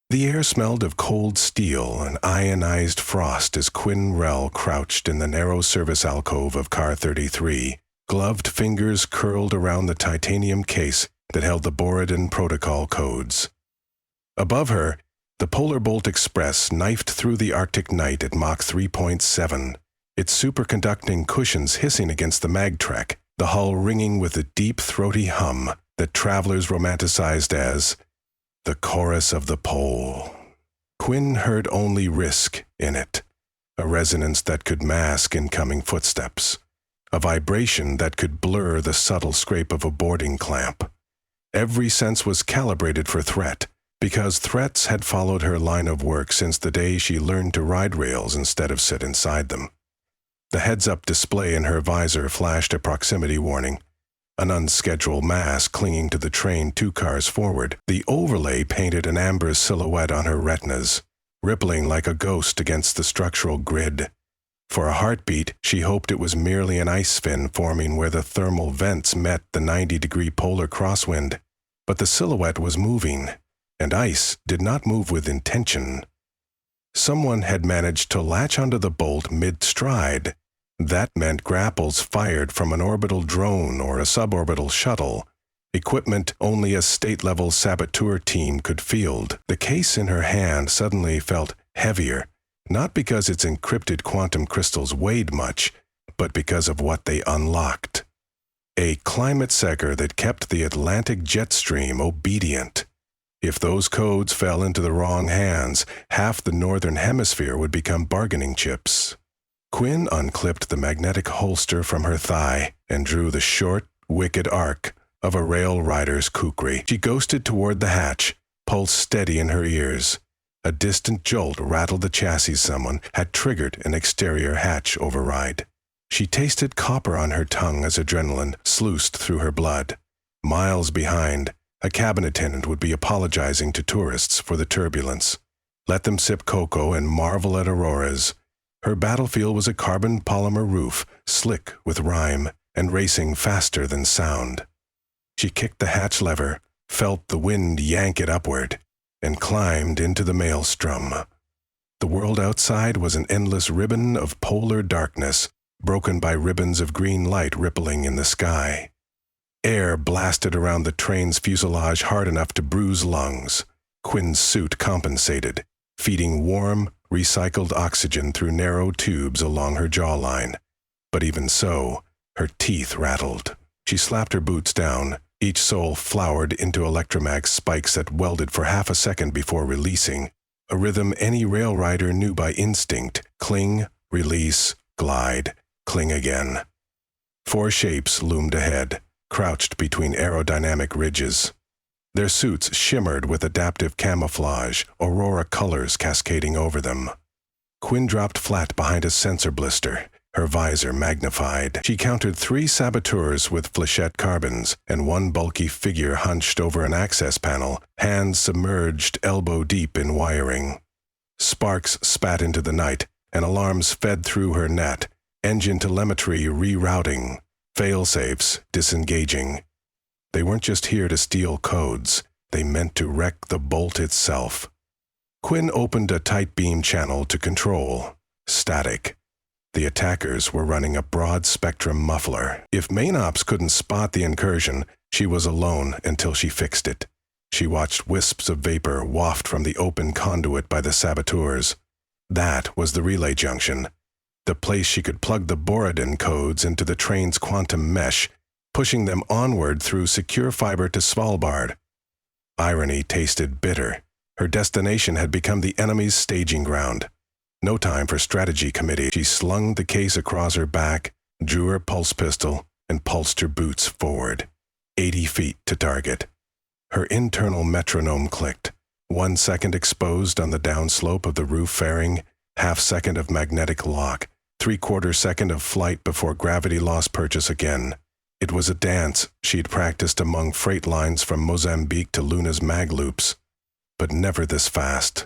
The air smelled of cold steel and ionized frost as Quinn Rell crouched in the narrow service alcove of Car 33, gloved fingers curled around the titanium case that held the Borodin protocol codes. Above her, the Polar Bolt Express knifed through the Arctic night at Mach 3.7, its superconducting cushions hissing against the magtrek, the hull ringing with a deep, throaty hum that travelers romanticized as the chorus of the pole. Quinn heard only risk in it, a resonance that could mask incoming footsteps, a vibration that could blur the subtle scrape of a boarding clamp. Every sense was calibrated for threat, because threats had followed her line of work since the day she learned to ride rails instead of sit inside them. The heads-up display in her visor flashed a proximity warning. An unscheduled mass clinging to the train 2 cars forward, the overlay painted an amber silhouette on her retinas, rippling like a ghost against the structural grid. For a heartbeat, she hoped it was merely an ice fin forming where the thermal vents met the 90-degree polar crosswind. But the silhouette was moving, and ice did not move with intention. Someone had managed to latch onto the bolt mid-stride. That meant grapples fired from an orbital drone or a suborbital shuttle, equipment only a state-level saboteur team could field. The case in her hand suddenly felt heavier, not because its encrypted quantum crystals weighed much, but because of what they unlocked. A climate seeker that kept the Atlantic jet stream obedient. If those codes fell into the wrong hands, half the northern hemisphere would become bargaining chips. Quinn unclipped the magnetic holster from her thigh and drew the short, wicked arc of a rail rider's kukri. She ghosted toward the hatch, pulse steady in her ears. A distant jolt rattled the chassis. Someone had triggered an exterior hatch override. She tasted copper on her tongue as adrenaline sluiced through her blood. Miles behind, a cabin attendant would be apologizing to tourists for the turbulence. Let them sip cocoa and marvel at auroras. Her battlefield was a carbon polymer roof, slick with rime and racing faster than sound. She kicked the hatch lever, felt the wind yank it upward, and climbed into the maelstrom. The world outside was an endless ribbon of polar darkness, broken by ribbons of green light rippling in the sky. Air blasted around the train's fuselage hard enough to bruise lungs. Quinn's suit compensated, feeding warm, recycled oxygen through narrow tubes along her jawline. But even so, her teeth rattled. She slapped her boots down. Each sole flowered into electromag spikes that welded for half a second before releasing, a rhythm any rail rider knew by instinct: cling, release, glide, cling again. 4 shapes loomed ahead, crouched between aerodynamic ridges. Their suits shimmered with adaptive camouflage, aurora colors cascading over them. Quinn dropped flat behind a sensor blister, her visor magnified. She countered 3 saboteurs with flechette carbons and 1 bulky figure hunched over an access panel, hands submerged elbow-deep in wiring. Sparks spat into the night, and alarms fed through her net, engine telemetry rerouting, fail-safes disengaging. They weren't just here to steal codes, they meant to wreck the bolt itself. Quinn opened a tight beam channel to control. Static. The attackers were running a broad-spectrum muffler. If main ops couldn't spot the incursion, she was alone until she fixed it. She watched wisps of vapor waft from the open conduit by the saboteurs. That was the relay junction, the place she could plug the Borodin codes into the train's quantum mesh, pushing them onward through secure fiber to Svalbard. Irony tasted bitter. Her destination had become the enemy's staging ground. No time for strategy committee. She slung the case across her back, drew her pulse pistol, and pulsed her boots forward. 80 feet to target. Her internal metronome clicked. 1 second exposed on the downslope of the roof fairing, half-second of magnetic lock, 3/4 second of flight before gravity lost purchase again. It was a dance she'd practiced among freight lines from Mozambique to Luna's mag loops. But never this fast.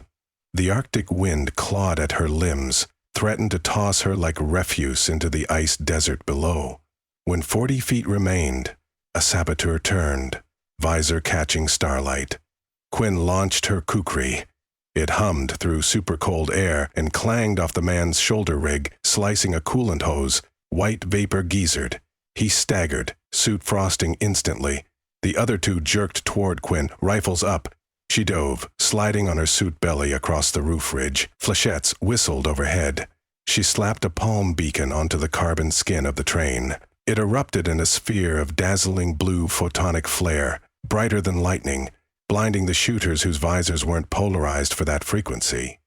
The Arctic wind clawed at her limbs, threatened to toss her like refuse into the ice desert below. When 40 feet remained, a saboteur turned, visor catching starlight. Quinn launched her kukri. It hummed through super-cold air and clanged off the man's shoulder rig, slicing a coolant hose. White vapor geysered. He staggered, suit frosting instantly. The other two jerked toward Quinn, rifles up. She dove, sliding on her suit belly across the roof ridge. Flechettes whistled overhead. She slapped a palm beacon onto the carbon skin of the train. It erupted in a sphere of dazzling blue photonic flare, brighter than lightning, blinding the shooters whose visors weren't polarized for that frequency.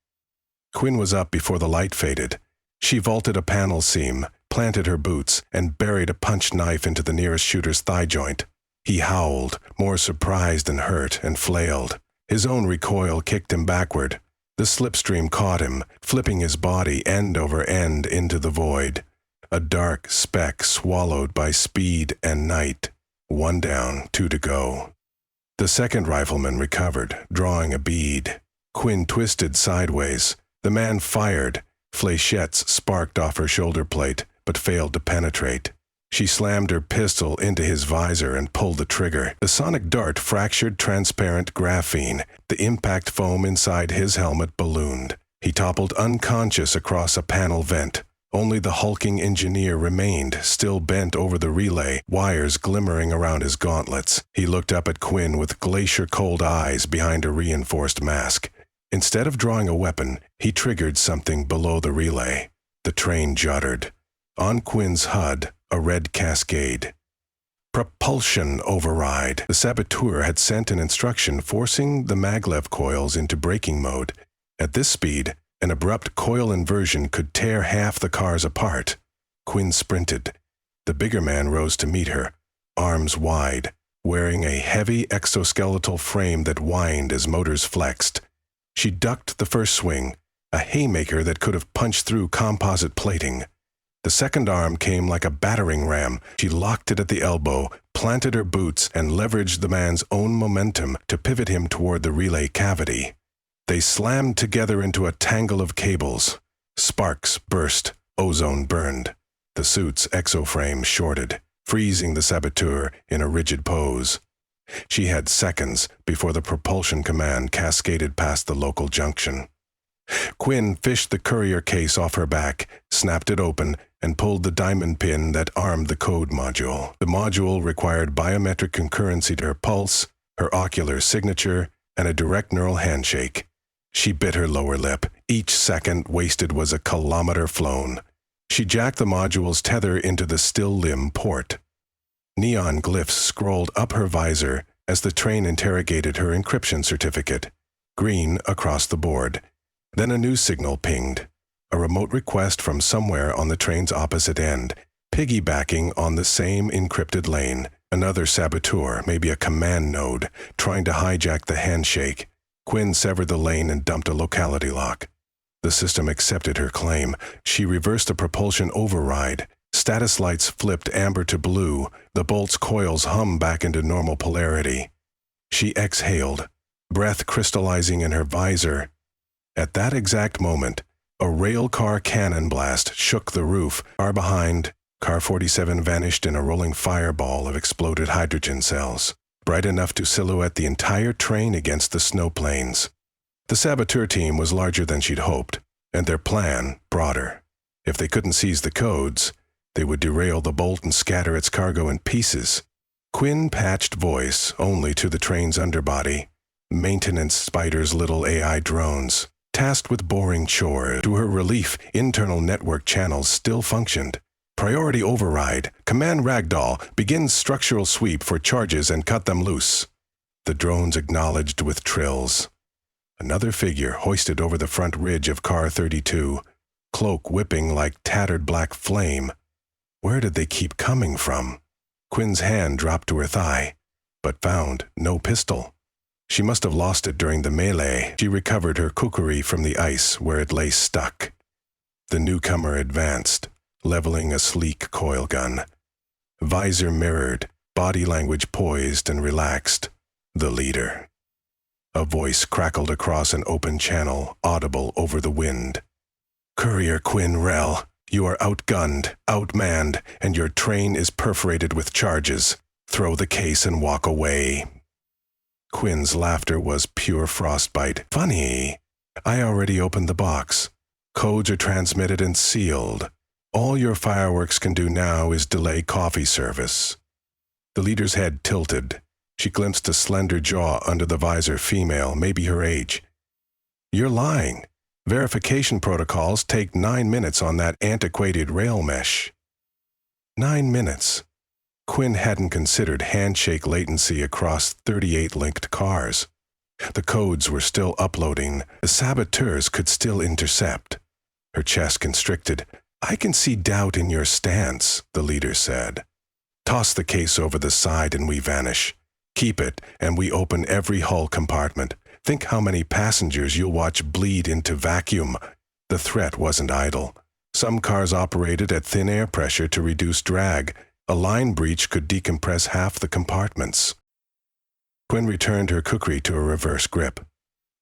Quinn was up before the light faded. She vaulted a panel seam, planted her boots, and buried a punch knife into the nearest shooter's thigh joint. He howled, more surprised than hurt, and flailed. His own recoil kicked him backward. The slipstream caught him, flipping his body end over end into the void. A dark speck swallowed by speed and night. 1 down, 2 to go. The second rifleman recovered, drawing a bead. Quinn twisted sideways. The man fired. Flechettes sparked off her shoulder plate, but failed to penetrate. She slammed her pistol into his visor and pulled the trigger. The sonic dart fractured transparent graphene. The impact foam inside his helmet ballooned. He toppled unconscious across a panel vent. Only the hulking engineer remained, still bent over the relay, wires glimmering around his gauntlets. He looked up at Quinn with glacier-cold eyes behind a reinforced mask. Instead of drawing a weapon, he triggered something below the relay. The train juddered. On Quinn's HUD, a red cascade. Propulsion override. The saboteur had sent an instruction forcing the maglev coils into braking mode. At this speed, an abrupt coil inversion could tear half the cars apart. Quinn sprinted. The bigger man rose to meet her, arms wide, wearing a heavy exoskeletal frame that whined as motors flexed. She ducked the first swing, a haymaker that could have punched through composite plating. The second arm came like a battering ram. She locked it at the elbow, planted her boots, and leveraged the man's own momentum to pivot him toward the relay cavity. They slammed together into a tangle of cables. Sparks burst, ozone burned. The suit's exoframe shorted, freezing the saboteur in a rigid pose. She had seconds before the propulsion command cascaded past the local junction. Quinn fished the courier case off her back, snapped it open, and pulled the diamond pin that armed the code module. The module required biometric concurrency to her pulse, her ocular signature, and a direct neural handshake. She bit her lower lip. Each second wasted was a kilometer flown. She jacked the module's tether into the still limb port. Neon glyphs scrolled up her visor as the train interrogated her encryption certificate. Green across the board. Then a new signal pinged. A remote request from somewhere on the train's opposite end, piggybacking on the same encrypted lane. Another saboteur, maybe a command node, trying to hijack the handshake. Quinn severed the lane and dumped a locality lock. The system accepted her claim. She reversed a propulsion override. Status lights flipped amber to blue. The bolt's coils hummed back into normal polarity. She exhaled, breath crystallizing in her visor. At that exact moment, a railcar cannon blast shook the roof. Far behind, Car 47 vanished in a rolling fireball of exploded hydrogen cells, bright enough to silhouette the entire train against the snow plains. The saboteur team was larger than she'd hoped, and their plan broader. If they couldn't seize the codes, they would derail the bolt and scatter its cargo in pieces. Quinn patched voice only to the train's underbody. Maintenance Spider's little AI drones, tasked with boring chores. To her relief, internal network channels still functioned. Priority override. Command Ragdoll, begin structural sweep for charges and cut them loose. The drones acknowledged with trills. Another figure hoisted over the front ridge of Car 32, cloak whipping like tattered black flame. Where did they keep coming from? Quinn's hand dropped to her thigh, but found no pistol. She must have lost it during the melee. She recovered her kukri from the ice where it lay stuck. The newcomer advanced, leveling a sleek coil gun. Visor mirrored, body language poised and relaxed. The leader. A voice crackled across an open channel, audible over the wind. Courier Quinn Rel, you are outgunned, outmanned, and your train is perforated with charges. Throw the case and walk away. Quinn's laughter was pure frostbite. Funny. I already opened the box. Codes are transmitted and sealed. All your fireworks can do now is delay coffee service." The leader's head tilted. She glimpsed a slender jaw under the visor, female, maybe her age. "You're lying. Verification protocols take 9 minutes on that antiquated rail mesh." 9 minutes. Quinn hadn't considered handshake latency across 38 linked cars. The codes were still uploading. The saboteurs could still intercept. Her chest constricted. "I can see doubt in your stance," the leader said. "Toss the case over the side and we vanish. Keep it and we open every hull compartment. Think how many passengers you'll watch bleed into vacuum." The threat wasn't idle. Some cars operated at thin air pressure to reduce drag. A line breach could decompress half the compartments. Quinn returned her kukri to a reverse grip.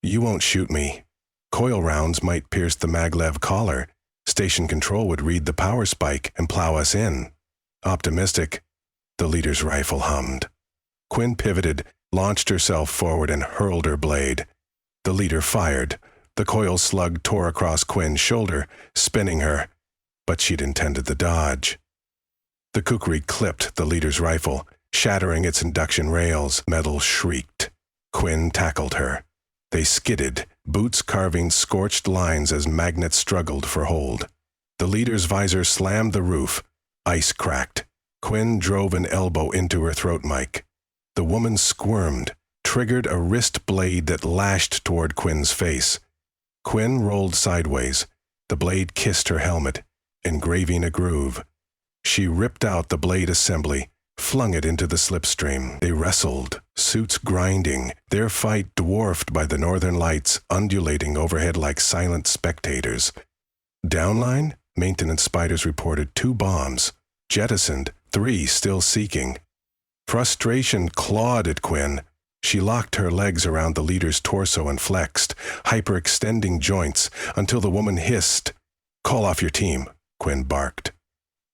"You won't shoot me. Coil rounds might pierce the maglev collar. Station control would read the power spike and plow us in." "Optimistic," the leader's rifle hummed. Quinn pivoted, launched herself forward and hurled her blade. The leader fired. The coil slug tore across Quinn's shoulder, spinning her, but she'd intended the dodge. The kukri clipped the leader's rifle, shattering its induction rails. Metal shrieked. Quinn tackled her. They skidded, boots carving scorched lines as magnets struggled for hold. The leader's visor slammed the roof. Ice cracked. Quinn drove an elbow into her throat mic. The woman squirmed, triggered a wrist blade that lashed toward Quinn's face. Quinn rolled sideways. The blade kissed her helmet, engraving a groove. She ripped out the blade assembly, flung it into the slipstream. They wrestled, suits grinding, their fight dwarfed by the northern lights undulating overhead like silent spectators. Downline, maintenance spiders reported 2 bombs. Jettisoned, 3 still seeking. Frustration clawed at Quinn. She locked her legs around the leader's torso and flexed, hyperextending joints, until the woman hissed. "Call off your team," Quinn barked.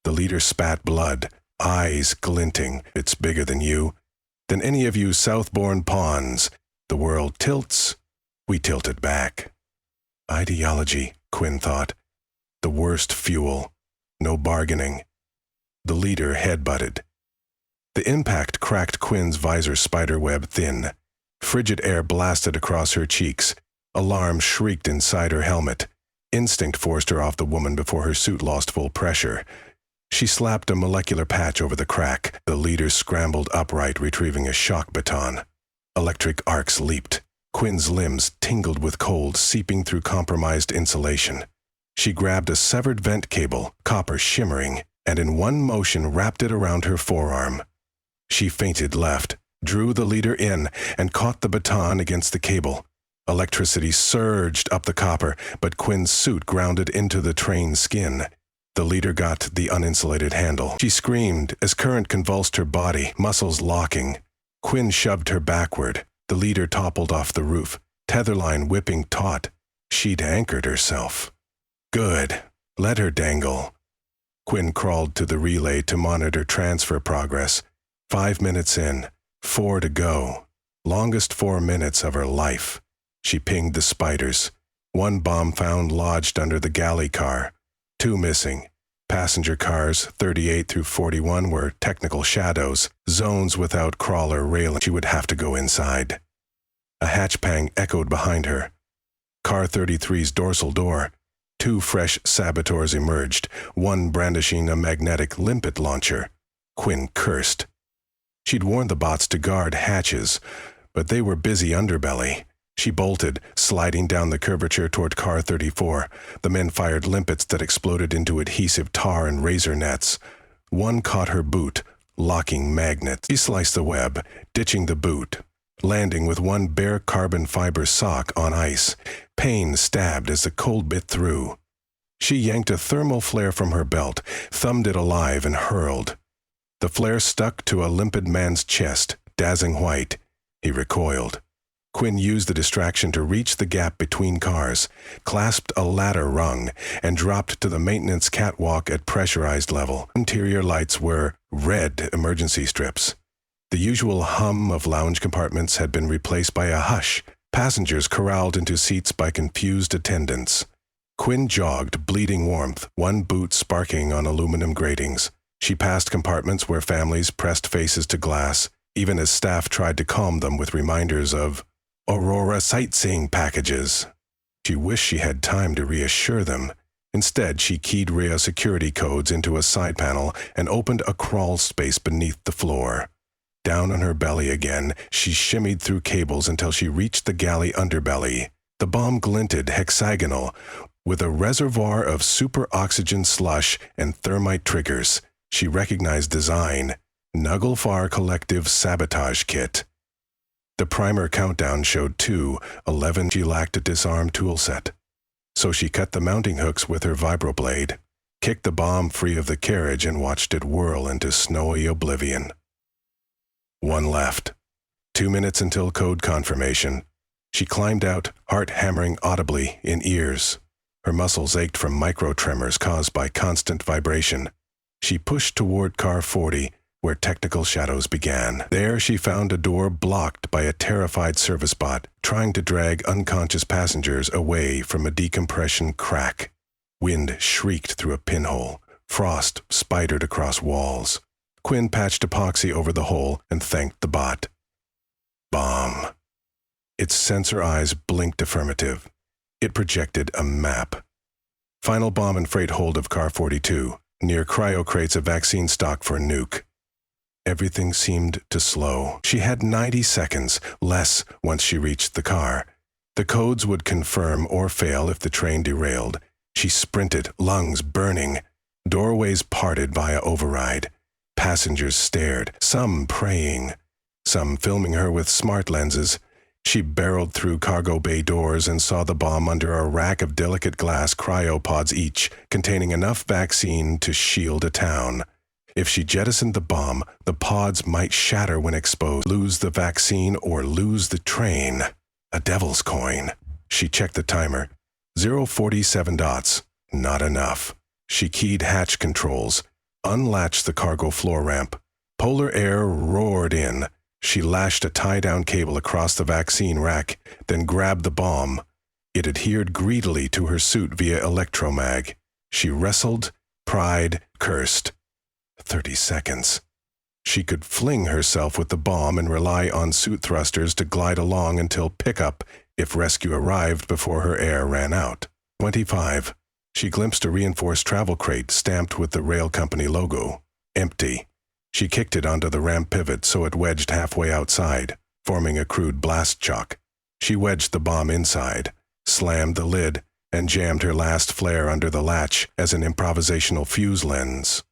The leader spat blood, eyes glinting. "It's bigger than you, than any of you Southbourne pawns. The world tilts, we tilt it back." Ideology, Quinn thought. The worst fuel. No bargaining. The leader headbutted. The impact cracked Quinn's visor spiderweb thin. Frigid air blasted across her cheeks. Alarm shrieked inside her helmet. Instinct forced her off the woman before her suit lost full pressure. She slapped a molecular patch over the crack. The leader scrambled upright, retrieving a shock baton. Electric arcs leaped. Quinn's limbs tingled with cold, seeping through compromised insulation. She grabbed a severed vent cable, copper shimmering, and in one motion wrapped it around her forearm. She feinted left, drew the leader in, and caught the baton against the cable. Electricity surged up the copper, but Quinn's suit grounded into the trained skin. The leader got the uninsulated handle. She screamed as current convulsed her body, muscles locking. Quinn shoved her backward. The leader toppled off the roof, tetherline whipping taut. She'd anchored herself. Good. Let her dangle. Quinn crawled to the relay to monitor transfer progress. 5 minutes in, 4 to go. Longest 4 minutes of her life. She pinged the spiders. 1 bomb found lodged under the galley car. 2 missing. Passenger cars 38 through 41 were technical shadows, zones without crawler railing. She would have to go inside. A hatch pang echoed behind her. Car 33's dorsal door. 2 fresh saboteurs emerged, 1 brandishing a magnetic limpet launcher. Quinn cursed. She'd warned the bots to guard hatches, but they were busy underbelly. She bolted, sliding down the curvature toward Car 34. The men fired limpets that exploded into adhesive tar and razor nets. 1 caught her boot, locking magnets. She sliced the web, ditching the boot, landing with 1 bare carbon fiber sock on ice. Pain stabbed as the cold bit through. She yanked a thermal flare from her belt, thumbed it alive, and hurled. The flare stuck to a limpid man's chest, dazzling white. He recoiled. Quinn used the distraction to reach the gap between cars, clasped a ladder rung, and dropped to the maintenance catwalk at pressurized level. Interior lights were red emergency strips. The usual hum of lounge compartments had been replaced by a hush, Passengers corralled into seats by confused attendants. Quinn jogged, bleeding warmth, one boot sparking on aluminum gratings. She passed compartments where families pressed faces to glass, even as staff tried to calm them with reminders of Aurora sightseeing packages. She wished she had time to reassure them. Instead, she keyed Rhea security codes into a side panel and opened a crawl space beneath the floor. Down on her belly again, she shimmied through cables until she reached the galley underbelly. The bomb glinted hexagonal, with a reservoir of super-oxygen slush and thermite triggers. She recognized design, Nuglefar Collective Sabotage Kit. The primer countdown showed 2:11. She lacked a disarm toolset. So she cut the mounting hooks with her vibroblade, kicked the bomb free of the carriage and watched it whirl into snowy oblivion. One left. 2 minutes until code confirmation. She climbed out, heart hammering audibly in ears. Her muscles ached from micro-tremors caused by constant vibration. She pushed toward car 40, where technical shadows began. There she found a door blocked by a terrified service bot, trying to drag unconscious passengers away from a decompression crack. Wind shrieked through a pinhole. Frost spidered across walls. Quinn patched epoxy over the hole and thanked the bot. Bomb. Its sensor eyes blinked affirmative. It projected a map. Final bomb and freight hold of car 42, near cryo crates of vaccine stock for nuke. Everything seemed to slow. She had 90 seconds, less once she reached the car. The codes would confirm or fail if the train derailed. She sprinted, lungs burning. Doorways parted via override. Passengers stared, some praying, some filming her with smart lenses. She barreled through cargo bay doors and saw the bomb under a rack of delicate glass cryopods each, containing enough vaccine to shield a town. If she jettisoned the bomb, the pods might shatter when exposed, lose the vaccine or lose the train. A devil's coin. She checked the timer. 0:47 dots. Not enough. She keyed hatch controls, unlatched the cargo floor ramp. Polar air roared in. She lashed a tie-down cable across the vaccine rack, then grabbed the bomb. It adhered greedily to her suit via electromag. She wrestled, pried, cursed. 30 seconds. She could fling herself with the bomb and rely on suit thrusters to glide along until pickup if rescue arrived before her air ran out. 25. She glimpsed a reinforced travel crate stamped with the rail company logo. Empty. She kicked it onto the ramp pivot so it wedged halfway outside, forming a crude blast chock. She wedged the bomb inside, slammed the lid, and jammed her last flare under the latch as an improvisational fuse lens.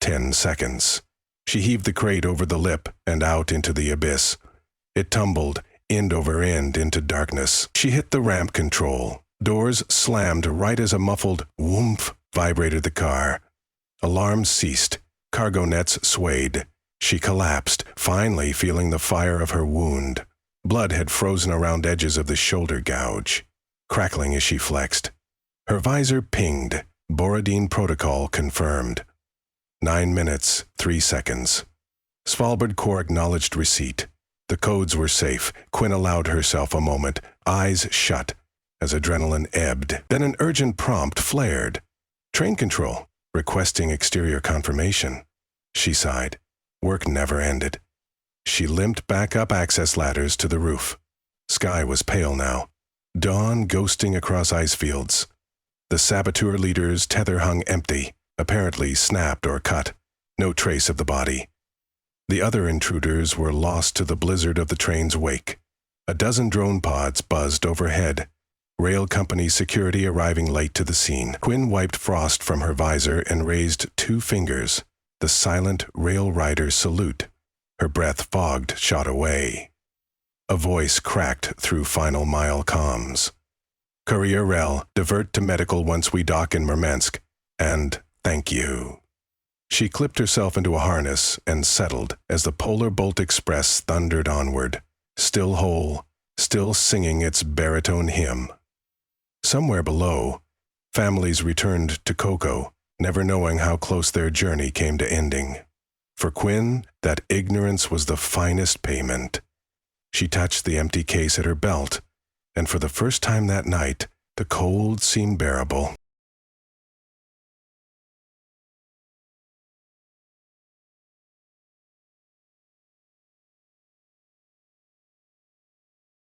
10 seconds. She heaved the crate over the lip and out into the abyss. It tumbled, end over end, into darkness. She hit the ramp control. Doors slammed right as a muffled whoomph vibrated the car. Alarms ceased. Cargo nets swayed. She collapsed, finally feeling the fire of her wound. Blood had frozen around edges of the shoulder gouge, crackling as she flexed. Her visor pinged. Borodine protocol confirmed. 9 minutes, 3 seconds. Svalbard Corps acknowledged receipt. The codes were safe. Quinn allowed herself a moment, eyes shut, as adrenaline ebbed. Then an urgent prompt flared. Train control, requesting exterior confirmation. She sighed. Work never ended. She limped back up access ladders to the roof. Sky was pale now. Dawn ghosting across ice fields. The saboteur leader's tether hung empty, apparently snapped or cut. No trace of the body. The other intruders were lost to the blizzard of the train's wake. A dozen drone pods buzzed overhead. Rail company security arriving late to the scene. Quinn wiped frost from her visor and raised 2 fingers. The silent rail rider salute. Her breath fogged shot away. A voice cracked through final mile comms. Courier Rel, divert to medical once we dock in Murmansk. And thank you. She clipped herself into a harness and settled as the Polar Bolt Express thundered onward, still whole, still singing its baritone hymn. Somewhere below, families returned to Coco, never knowing how close their journey came to ending. For Quinn, that ignorance was the finest payment. She touched the empty case at her belt, and for the first time that night, the cold seemed bearable.